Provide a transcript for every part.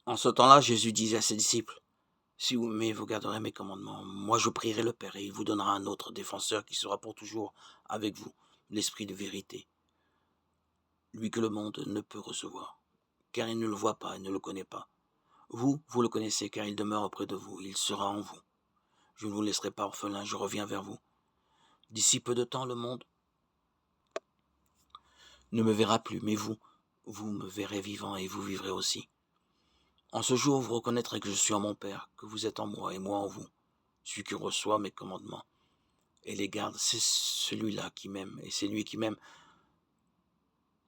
En ce temps-là, Jésus disait à ses disciples, « Si vous m'aimez, vous garderez mes commandements. Moi, je prierai le Père et il vous donnera un autre défenseur qui sera pour toujours avec vous, l'Esprit de vérité, lui que le monde ne peut recevoir, car il ne le voit pas et ne le connaît pas. Vous, vous le connaissez, car il demeure auprès de vous, il sera en vous. Je ne vous laisserai pas orphelin, je reviens vers vous. D'ici peu de temps, le monde ne me verra plus, mais vous, vous me verrez vivant et vous vivrez aussi. En ce jour, vous reconnaîtrez que je suis en mon Père, que vous êtes en moi et moi en vous. Celui qui reçoit mes commandements et les garde, c'est celui-là qui m'aime, et c'est lui qui m'aime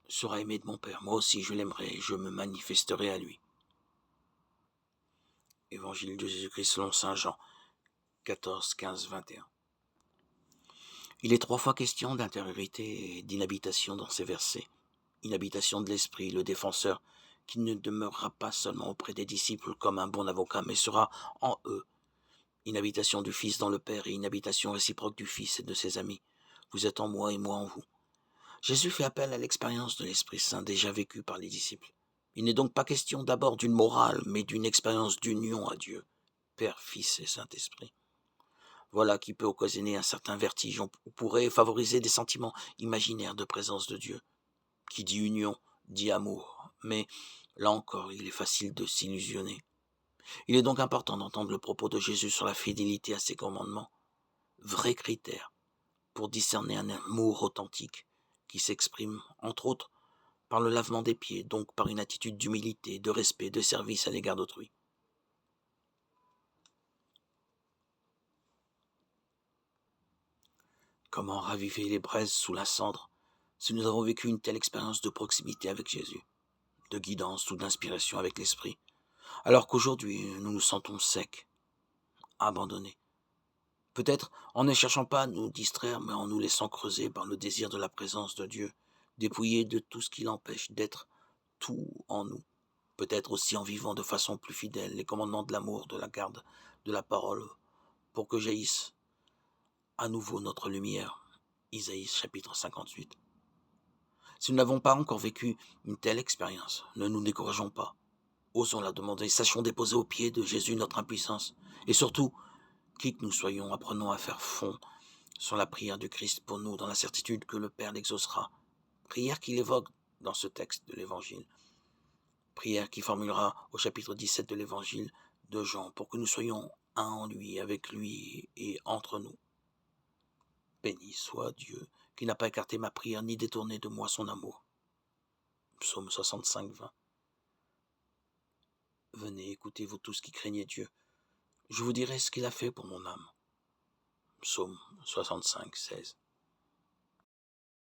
sera aimé de mon Père. Moi aussi, je l'aimerai et je me manifesterai à lui. » Évangile de Jésus-Christ selon saint Jean 14, 15, 21. Il est 3 fois question d'intériorité et d'inhabitation dans ces versets. Inhabitation de l'Esprit, le défenseur, qui ne demeurera pas seulement auprès des disciples comme un bon avocat, mais sera en eux. Inhabitation du Fils dans le Père et inhabitation réciproque du Fils et de ses amis. Vous êtes en moi et moi en vous. Jésus fait appel à l'expérience de l'Esprit Saint déjà vécue par les disciples. Il n'est donc pas question d'abord d'une morale, mais d'une expérience d'union à Dieu, Père, Fils et Saint-Esprit. Voilà qui peut occasionner un certain vertige, on pourrait favoriser des sentiments imaginaires de présence de Dieu. Qui dit union, dit amour, mais là encore, il est facile de s'illusionner. Il est donc important d'entendre le propos de Jésus sur la fidélité à ses commandements, vrai critère pour discerner un amour authentique qui s'exprime, entre autres, par le lavement des pieds, donc par une attitude d'humilité, de respect, de service à l'égard d'autrui. Comment raviver les braises sous la cendre si nous avons vécu une telle expérience de proximité avec Jésus, de guidance ou d'inspiration avec l'Esprit, alors qu'aujourd'hui nous nous sentons secs, abandonnés. Peut-être en ne cherchant pas à nous distraire, mais en nous laissant creuser par le désir de la présence de Dieu, dépouillé de tout ce qui l'empêche d'être tout en nous. Peut-être aussi en vivant de façon plus fidèle les commandements de l'amour, de la garde, de la parole, pour que jaillisse à nouveau notre lumière. Isaïe chapitre 58. Si nous n'avons pas encore vécu une telle expérience, ne nous décourageons pas. Osons la demander, sachons déposer aux pieds de Jésus notre impuissance. Et surtout, qui que nous soyons, apprenons à faire fond sur la prière du Christ pour nous, dans la certitude que le Père l'exaucera. Prière qu'il évoque dans ce texte de l'Évangile. Prière qu'il formulera au chapitre 17 de l'Évangile de Jean, pour que nous soyons un en lui, avec lui et entre nous. Béni soit Dieu, qui n'a pas écarté ma prière, ni détourné de moi son amour. Psaume 65, 20. Venez, écoutez, vous tous qui craignez Dieu. Je vous dirai ce qu'il a fait pour mon âme. Psaume 65, 16.